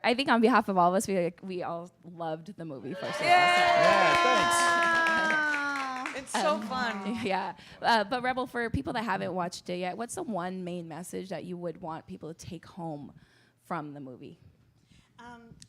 I think on behalf of all of us, we all loved the movie first of all. Yeah, thanks. It's so fun. Yeah, but Rebel, for people that haven't watched it yet, what's the one main message that you would want people to take home from the movie?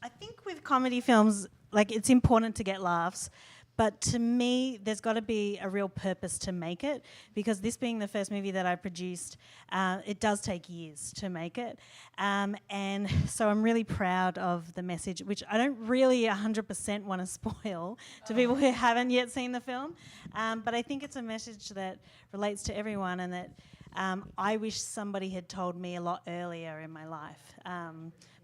I think with comedy films, like, it's important to get laughs, but to me, there's got to be a real purpose to make it, because this being the first movie that I produced, it does take years to make it. And so I'm really proud of the message, which I don't really 100% want to spoil to people who haven't yet seen the film. But I think it's a message that relates to everyone, and that I wish somebody had told me a lot earlier in my life,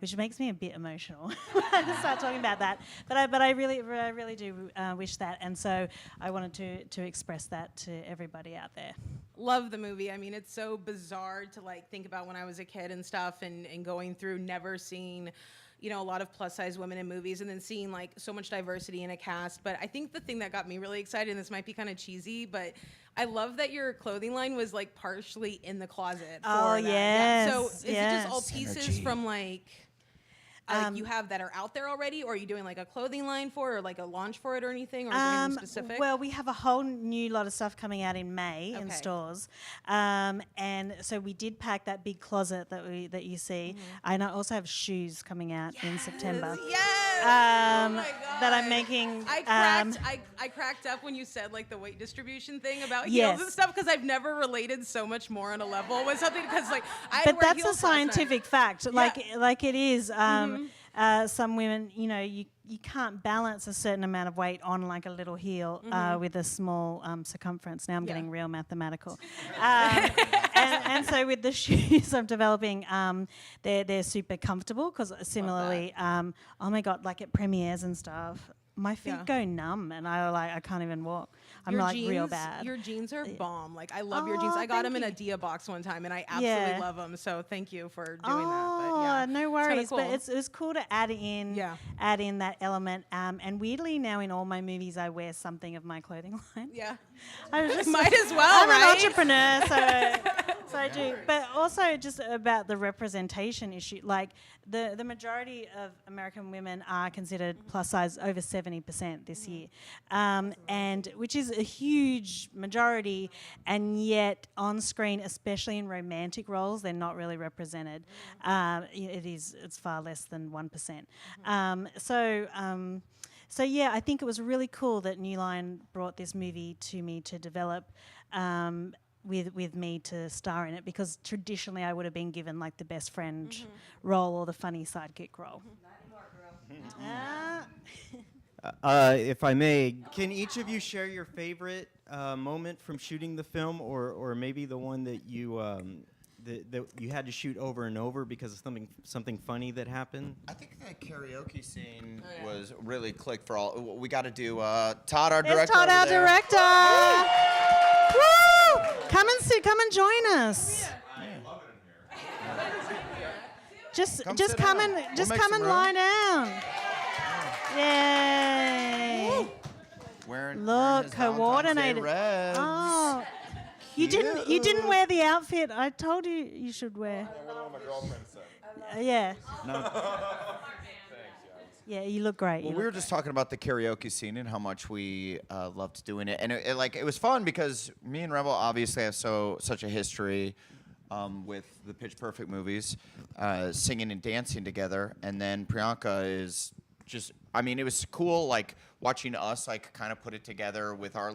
which makes me a bit emotional when I start talking about that. But I really do wish that, and so I wanted to express that to everybody out there. Love the movie. I mean, it's so bizarre to like think about when I was a kid and stuff, and going through never seeing, you know, a lot of plus size women in movies, and then seeing like so much diversity in a cast. But I think the thing that got me really excited, and this might be kind of cheesy, but I love that your clothing line was like partially in the closet. Oh, for that. yes. Yeah. So is it just all pieces Synergy. from like you have that are out there already, or are you doing like a clothing line for, or like a launch for it or anything, or is there anything specific? Well, we have a whole new lot of stuff coming out in May in Okay. stores, and so we did pack that big closet that you see, and I also have shoes coming out in September. Yes. Oh my God. That I'm making. I cracked up when you said like the weight distribution thing about heels Yes. and stuff, because I've never related so much more on a level with something, because like I had to But wear that's a heels last night. scientific fact, like it is. Some women, you know, you can't balance a certain amount of weight on like a little heel with a small circumference. Now I'm getting real mathematical. And so with the shoes I'm developing, they're super comfortable, because similarly, oh my God, like at premieres and stuff, my feet go numb, and I can't even walk. I'm Your like jeans, real bad. Your jeans are bomb. Like I love your jeans. I got thank them in a you. Dia box one time, and I absolutely love them. So thank you for doing that. But yeah, No it's kinda worries. cool. But it was cool to add in that element. And weirdly, now in all my movies, I wear something of my clothing line. Yeah. I was just Might as well, I'm right? an entrepreneur, so I do. But also just about the representation issue. Like the majority of American women are considered plus size, over 70% this year, and which is a huge majority. And yet on screen, especially in romantic roles, they're not really represented. It's far less than 1%. So yeah, I think it was really cool that New Line brought this movie to me to develop, with me to star in it, because traditionally I would have been given like the best friend role or the funny sidekick role. If I may, can each of you share your favorite moment from shooting the film, or maybe the one that you that you had to shoot over and over because of something funny that happened? I think that karaoke scene was really clicked for all. We got to do Todd, our director. It's Todd, our over there. director. Woo! Come and join us. Just Come just sit come down. and just We'll make come some and room. lie down. Yay! Wearing Look, his Valentine's Day coordinated. reds. Oh, you didn't wear the outfit I told you should wear. Yeah. Yeah, you look great. Well, we were just talking about the karaoke scene and how much we loved doing it, and it was fun because me and Rebel obviously have such a history with the Pitch Perfect movies, singing and dancing together, and then Priyanka is just, I mean, it was cool like watching us like kind of put it together with our.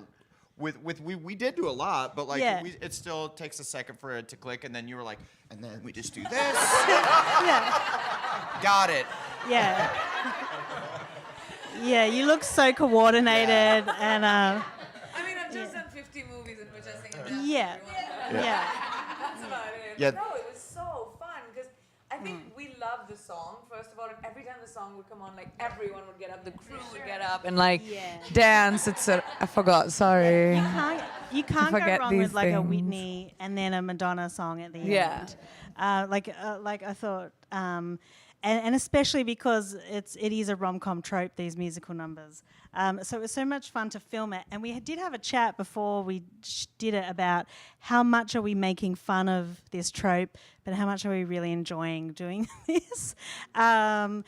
We did do a lot, but like it still takes a second for it to click, and then you were like, and then we just do this. Yeah. Got it. Yeah. Yeah, you look so coordinated and I mean, I've just done 50 movies in which I sing and dance. yeah. Yeah. That's about it. Yeah. No, it was so fun because I think we loved the song, first of all, and every time the song would come on, like everyone would get up, the crew would get up and like dance. I forgot, sorry. You can't go forget wrong these with like a things. Whitney and then a Madonna song at the Yeah. end. Like I thought, and especially because it is a rom-com trope, these musical numbers. So it was so much fun to film it. And we did have a chat before we did it about how much are we making fun of this trope, but how much are we really enjoying doing this. And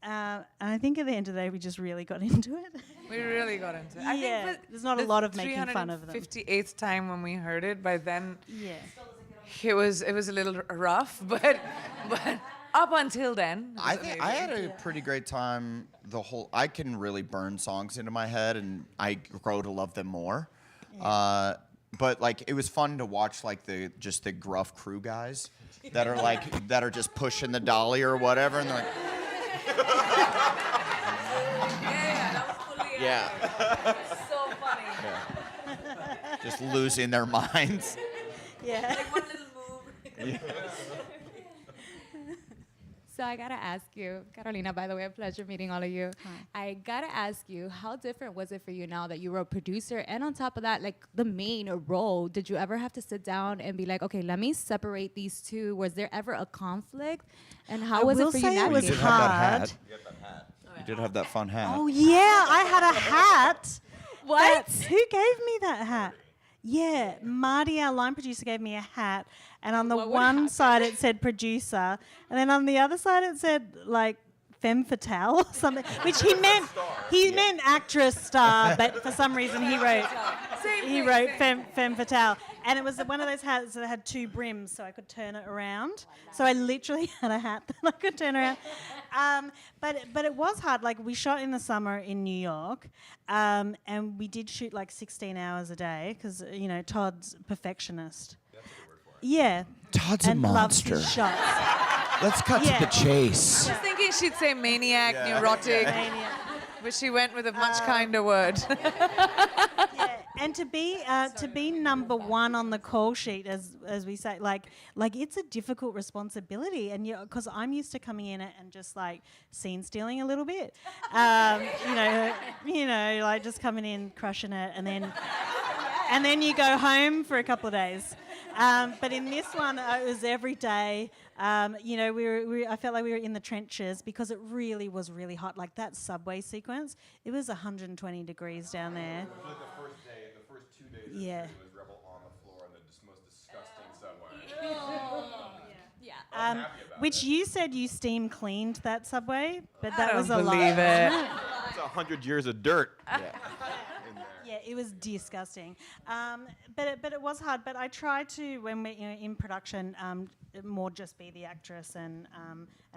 I think at the end of the day, we just really got into it. We really got into it. Yeah, I think there's not a lot of making fun of them. 358th time when we heard it, by then Yeah. it was a little rough, but up until then, it was I think I had amazing. a pretty great time. I can really burn songs into my head, and I grow to love them more. But like, it was fun to watch like the gruff crew guys that are just pushing the dolly or whatever, and they're like, Yeah, that was fully yeah, so funny. just losing their minds. Yeah. Like one little move. So I gotta ask you, Carolina, by the way, a pleasure meeting all of you. I gotta ask you, how different was it for you now that you were a producer and on top of that, like the main role? Did you ever have to sit down and be like, okay, let me separate these two? Was there ever a conflict? And how was it for you it was navigating? hard. You did have that fun hat. Oh yeah, I had a hat. What? Who gave me that hat? Yeah, Marty, our line producer, gave me a hat, and on the What would one happen? side it said producer, and then on the other side it said like femme fatale or something, which he meant actress star, but for some reason he wrote femme fatale, and it was one of those hats that had two brims, so I could turn it around. So I literally had a hat that I could turn around. But it was hard. Like, we shot in the summer in New York, and we did shoot like 16 hours a day because Todd's perfectionist. Yeah. Todd's a And loves monster. his shots. Let's cut Yeah. to the chase. I was thinking she'd say maniac, neurotic, Maniac. but she went with a much kinder word. Yeah, and to be number one on the call sheet, as we say, like it's a difficult responsibility, and because I'm used to coming in and just like scene stealing a little bit, like just coming in, crushing it, and then you go home for a couple of days. But in this one, it was every day. I felt like we were in the trenches because it really was really hot. Like that subway sequence, it was 120 degrees down there. For like the first 2 days, Yeah. it was Rebel on the floor in the most disgusting subway. Which you said you steam cleaned that subway, but that I was don't a believe lie. it. It's 100 years of dirt. Yeah, it was disgusting. But it was hard. But I tried to, when we're in production, more just be the actress and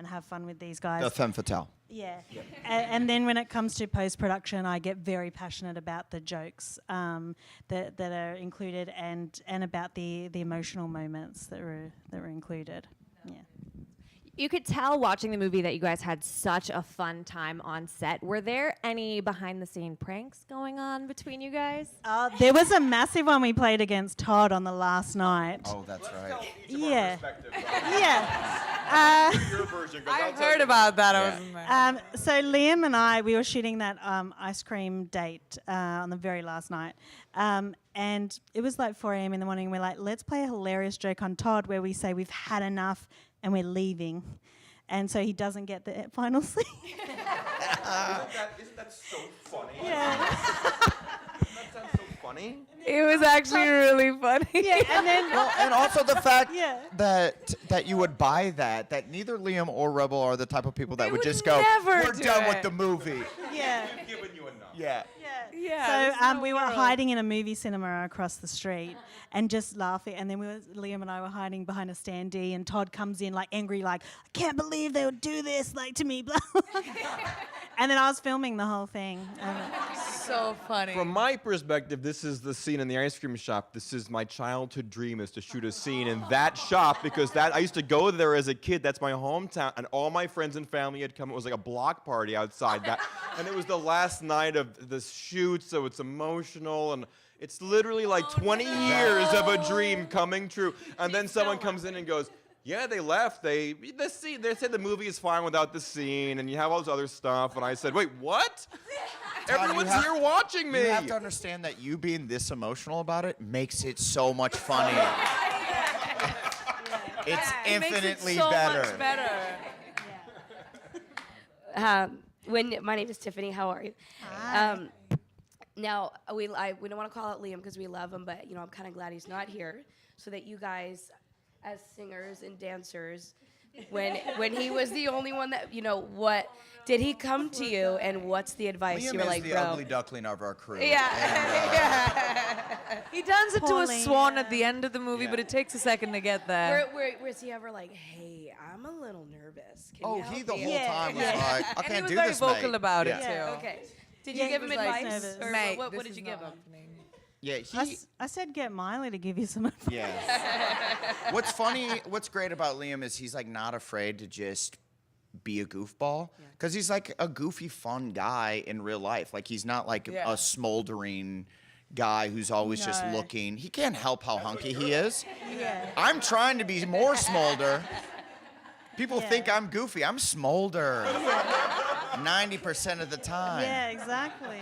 have fun with these guys. The femme fatale. Yeah. And then when it comes to post-production, I get very passionate about the jokes that are included and about the emotional moments that were included. Yeah. You could tell watching the movie that you guys had such a fun time on set. Were there any behind-the-scene pranks going on between you guys? There was a massive one we played against Todd on the last night. Oh, that's right. Yeah. Your version, 'cause I I'll tell heard you. about that. I Yeah. wasn't there. So Liam and we were shooting that ice cream date on the very last night. And it was like 4 a.m. in the morning. And we're like, let's play a hilarious joke on Todd where we say we've had enough and we're leaving. And so he doesn't get the final scene. Isn't that so funny? Yeah. That sounds so funny. It was actually really funny. Yeah, and then Well, and also the fact Yeah. that you would buy that neither Liam or Rebel are the type of people that They would would just go, never we're do done it." with the movie. yeah. I've given you enough. Yeah. Yeah, this is So no we were world. hiding in a movie cinema across the street and just laughing. And then Liam and I were hiding behind a standee, and Todd comes in like angry, like, I can't believe they would do this like to me. Blah. And then I was filming the whole thing. So funny. From my perspective, this is the scene in the ice cream shop. This is my childhood dream, is to shoot a scene in that shop, because I used to go there as a kid. That's my hometown, and all my friends and family had come. It was like a block party outside that, and it was the last night of the shoot, so it's emotional, and it's literally like 20 years of a dream coming true. And then someone comes in and goes, yeah, they left. They said the movie is fine without the scene, and you have all this other stuff. And I said, wait, what? Everyone's here watching me. You have to understand that you being this emotional about it makes it so much funnier. It's It makes it infinitely so better. much better. My name is Tiffany. How are you? Hi. Now we don't want to call out Liam because we love him, but I'm kind of glad he's not here, so that you guys, as singers and dancers, when he was the only one that what did he come to you and what's the advice Liam you were is like, the bro? ugly duckling of our crew. Yeah. He turns into a Pauline, swan yeah. at the end of the movie, but it takes a second to get there. Where's he ever like, hey, I'm a little nervous. Can Oh, you help he the me?" whole time was Yeah. like, I And he can't was do very this, vocal mate. about it Yeah. too. Okay. Did Yeah, you give he him was like advice, nervous. or Mate, what this did is you give not him? happening. Yeah, I said get Miley to give you some advice. Yeah. What's great about Liam is he's like not afraid to just be a goofball because he's like a goofy, fun guy in real life. Like he's not like Yeah. a smoldering guy who's always just No. looking. He can't help how hunky he is. Yeah. I'm trying to be more smolder. People Yeah. think I'm goofy. I'm smolder. 90% of the time. Yeah, exactly.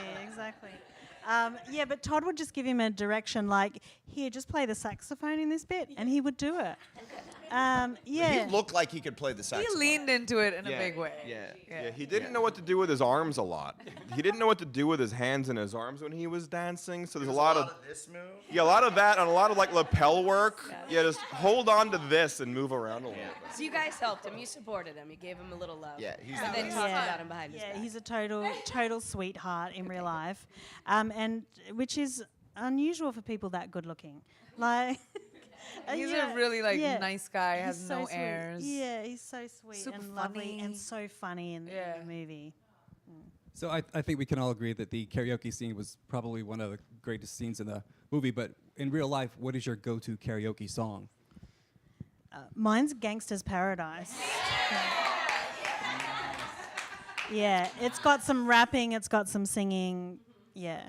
Yeah, but Todd would just give him a direction like, here, just play the saxophone in this bit, and he would do it. He Yeah. looked like he could play the He saxophone. leaned into it in a big way. Yeah, he didn't know what to do with his arms a lot. He didn't know what to do with his hands and his arms when he was dancing. So there's a lot of this move. a lot of that and a lot of like lapel work. Yeah, just hold on to this and move around a little bit. So you guys helped him. You supported him. You gave him a little love. Yeah, he's and the then best. talked about him behind his Yeah, back. he's a total sweetheart in real life, and which is unusual for people that good looking. Like, He's yeah, a really yeah. nice guy, He's has so no sweet. airs. Yeah, he's so sweet Super and lovely and funny. so funny in Yeah. the movie. So I think we can all agree that the karaoke scene was probably one of the greatest scenes in the movie. But in real life, what is your go-to karaoke song? Mine's Gangster's Paradise. Yeah, it's got some rapping, it's got some singing. Yeah.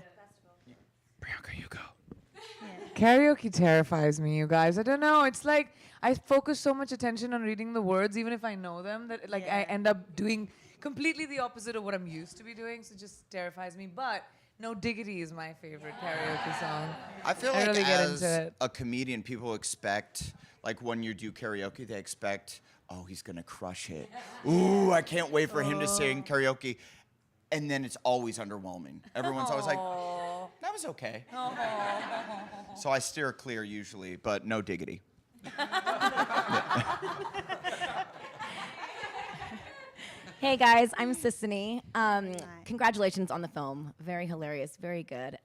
Priyanka, you go. Karaoke terrifies me, you guys. I don't know. It's like I focus so much attention on reading the words, even if I know them, that like I Yeah. end up doing completely the opposite of what I'm used to be doing. So it just terrifies me. But No Diggity is my favorite karaoke song. I feel I like really get as into it. a comedian, people expect, like when you do karaoke, they expect, oh, he's gonna crush it. Ooh, I can't wait for him to sing karaoke. And then it's always underwhelming. Everyone's always like, that was okay. So I steer clear usually, but No Diggity. Hey guys, I'm Sissany. Congratulations on the film. Very hilarious, very good.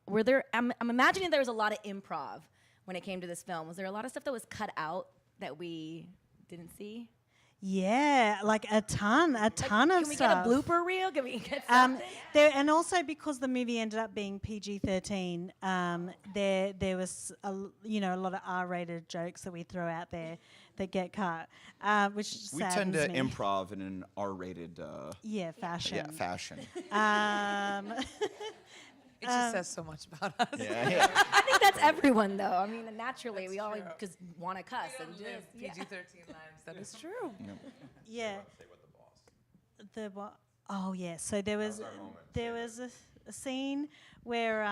Were there? I'm imagining there was a lot of improv when it came to this film. Was there a lot of stuff that was cut out that we didn't see? Yeah, like a ton of Can we stuff. get a blooper reel? Can we get Um, something? and also because the movie ended up being PG-13, there was a lot of R-rated jokes that we throw out there that get cut, which We tend saddens to me. improv in an R-rated fashion. fashion. It just says so much about us. Yeah. I think that's everyone, though. I mean, naturally, we all just want to cuss and just. PG-13 lives. That is true. Yeah. Oh yeah. So there was a scene where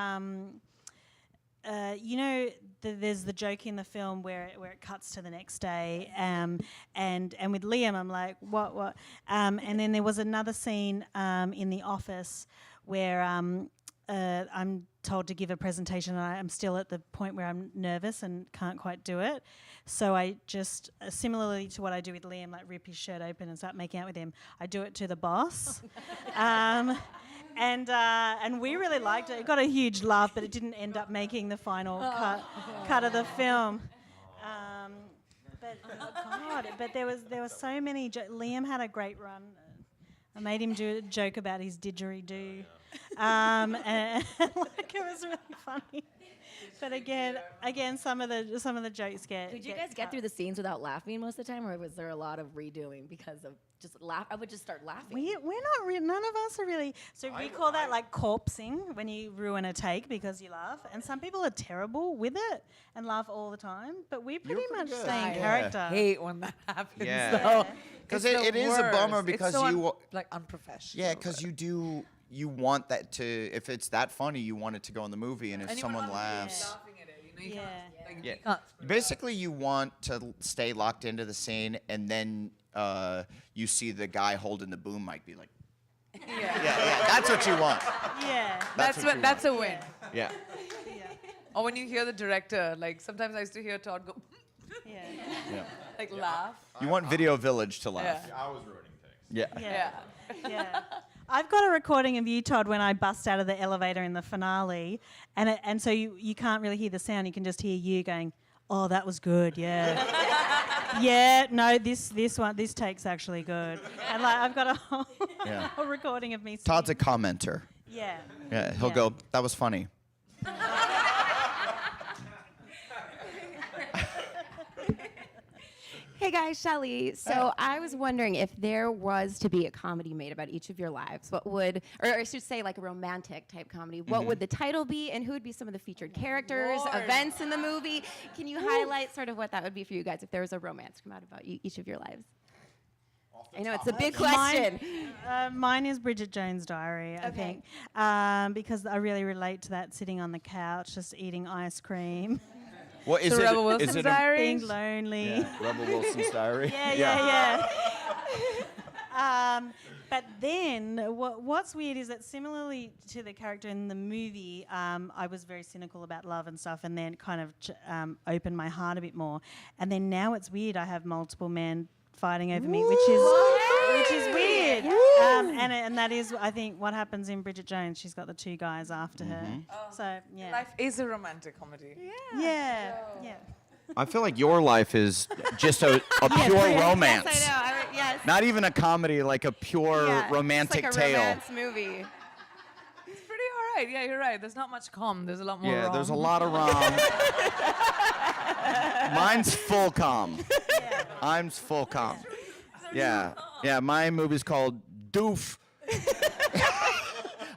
there's the joke in the film where it cuts to the next day, and with Liam I'm like what, and then there was another scene in the office where I'm told to give a presentation and I'm still at the point where I'm nervous and can't quite do it. So I just, similarly to what I do with Liam, like rip his shirt open and start making out with him, I do it to the boss. And we really liked it. It got a huge laugh, but it didn't end up making the final cut of the film. But there was so many. Liam had a great run. I made him do a joke about his didgeridoo, and like it was really funny. But again, some of the jokes get. Did you guys get through the scenes without laughing most of the time, or was there a lot of redoing because of just laugh? I would just start laughing. We're not. None of us are really. So we call that like corpsing when you ruin a take because you laugh. And some people are terrible with it and laugh all the time. But we pretty much good. stay in Yeah. character. Hate when that happens. Yeah. Though. Because It's the it is a bummer worst. because it's so you like unprofessional. yeah, because you want that to, if it's that funny, you want it to go in the movie, and if And you someone want other people laughs, laughing at it, You know, you can't, like, Yeah. you can't. Basically, you want to stay locked into the scene, and then you see the guy holding the boom mic be like, yeah, that's what you want. Yeah. That's a win. Yeah. Or when you hear the director, like sometimes I used to hear Todd go, Yeah. Yeah. like laugh. You want Video Village to laugh. Yeah. I was ruining things. Yeah. Yeah. Yeah. I've got a recording of you, Todd, when I bust out of the elevator in the finale, and so you can't really hear the sound. You can just hear you going, "Oh, that was good, yeah." Yeah, no, this take's actually good. And like I've got a whole, Yeah. whole recording of me. Todd's a commenter. Yeah. Yeah, he'll Yeah. go, that was funny. Hey guys, Shelly. So I was wondering if there was to be a comedy made about each of your lives, what would, or I should say like a romantic type comedy, what would the title be and who would be some of the featured characters, events in the movie? Can you highlight sort of what that would be for you guys if there was a romance come out about each of your lives? I know it's a big question. Mine is Bridget Jones' Diary, I think, because I really relate to that, sitting on the couch, just eating ice cream. Well, is So it, Rebel is Wilson's it Diary? Being lonely. Yeah, Rebel Wilson's Diary. Yeah. But then what's weird is that similarly to the character in the movie, I was very cynical about love and stuff, and then kind of opened my heart a bit more. And then now it's weird. I have multiple men fighting over me, which is weird. And that is, I think, what happens in Bridget Jones. She's got the two guys after her. So yeah. Life is a romantic comedy. Yeah. I feel like your life is just a pure romance. Yes, I know. Yes. Not even a comedy, like a pure romantic it's like a tale. romance movie. It's pretty all right. Yeah, you're right. There's not much com. There's a lot more Yeah, rom. there's a lot of rom. Mine's full com. Mine's full com. Yeah. Yeah, my movie's called Doof.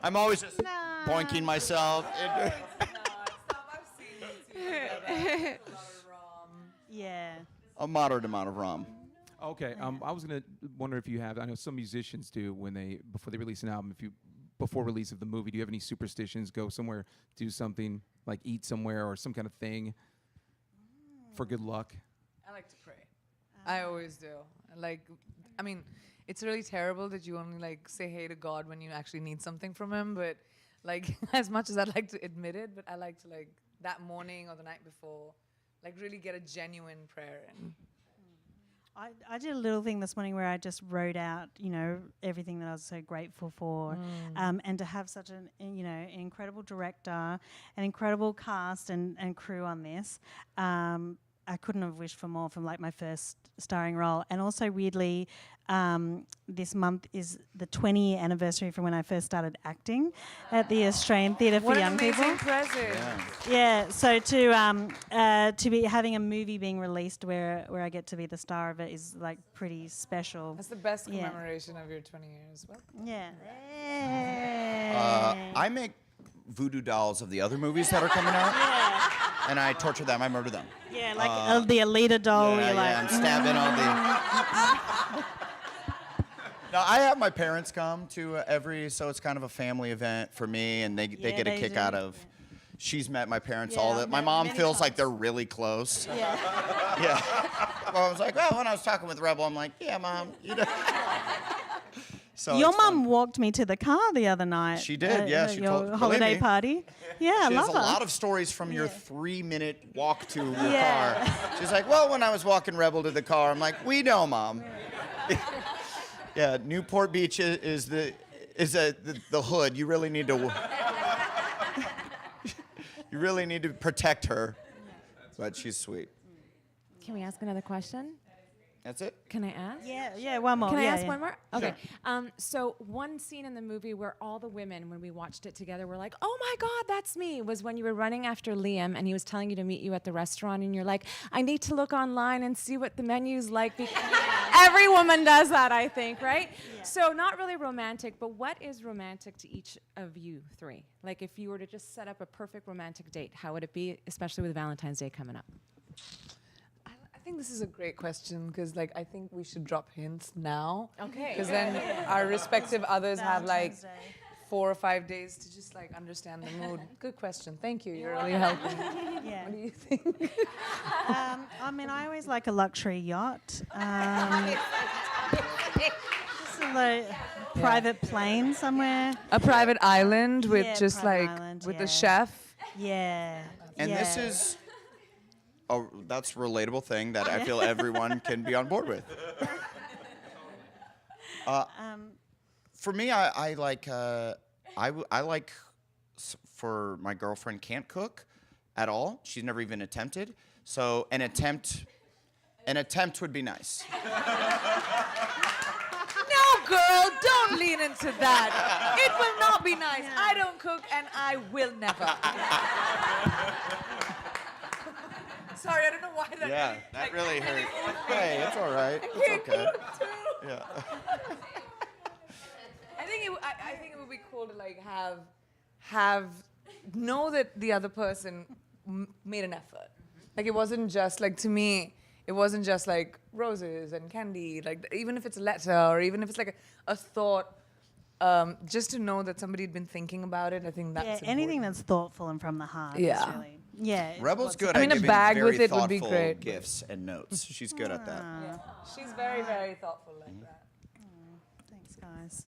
I'm always just boinking myself. Yeah. A moderate amount of rom. Okay, I was gonna wonder if you have. I know some musicians do when before they release an album. Before release of the movie, do you have any superstitions? Go somewhere, do something like eat somewhere or some kind of thing for good luck. I like to pray. I always do. Like, I mean, it's really terrible that you only like say hey to God when you actually need something from Him. But like, as much as I'd like to admit it, but I like to like that morning or the night before, like really get a genuine prayer in. I did a little thing this morning where I just wrote out, everything that I was so grateful for, and to have such an incredible director, an incredible cast and crew on this. I couldn't have wished for more from like my first starring role. And also weirdly, this month is the 20-year anniversary from when I first started acting at the Australian Theatre for Young People. What an amazing present. Yeah, so to be having a movie being released where I get to be the star of it is like pretty special. That's the best Yeah. commemoration of your 20 years. Well, Yeah. I make voodoo dolls of the other movies that are coming out, and I torture them. I murder them. Yeah, like the Alita doll. Yeah, You're like, I'm stabbing all the. No, I have my parents come to so it's kind of a family event for me, and they get a they kick do. out of. She's met my parents Yeah, all I've that. My met mom many feels like times. they're really close. Yeah. Yeah. Well, I was like, well, when I was talking with Rebel, I'm like, yeah, Mom. So Your it's mum fun. walked me to the car the other night. She did, yeah, she your told- believe holiday me. party. Yeah, I She love has her. a lot of stories from your 3-minute walk to your Yeah. car. She's like, well, when I was walking Rebel to the car, I'm like, we know, Mom. Yeah, Newport Beach is the hood. You really need to protect her. But she's sweet. Can we ask another question? That's it? Can I ask? Yeah, one more. Can I Yeah, ask yeah. one more? Okay. So one scene in the movie where all the women, when we watched it together, were like, "Oh my God, that's me!" was when you were running after Liam and he was telling you to meet you at the restaurant, and you're like, "I need to look online and see what the menu's like." Because every woman does that, I think, right? Yeah. So not really romantic, but what is romantic to each of you three? Like, if you were to just set up a perfect romantic date, how would it be, especially with Valentine's Day coming up? I think this is a great question because, like, I think we should drop hints now. Okay. Because then our respective others have like Valentine's Day. 4 or 5 days to just like understand the mood? Good question. Thank you. You're really helping. Yeah. What do you think? I mean, I always like a luxury yacht. Just a private plane somewhere. A private island with Yeah, just private like island, with yeah. a chef. Yeah. And yeah. this is that's a relatable thing that I feel everyone can be on board with. For me, I like for my girlfriend can't cook at all. She's never even attempted. So an attempt would be nice. No, girl, don't lean into that. It will not be nice. I don't cook, and I will never. Sorry, I don't know why that. Yeah, that really hurt. Hey, it's all right. It's okay. Yeah. I think it would be cool to like know that the other person made an effort. Like it wasn't just like, to me, it wasn't just like roses and candy. Like even if it's a letter or even if it's like a thought, just to know that somebody had been thinking about it. I think that's important. anything that's thoughtful and from the heart. Yeah. Is really, yeah. Rebel's good I at mean, a giving bag very with it would be thoughtful great. gifts and notes. She's good at that. Yeah. She's very, very thoughtful like that. Thanks, guys.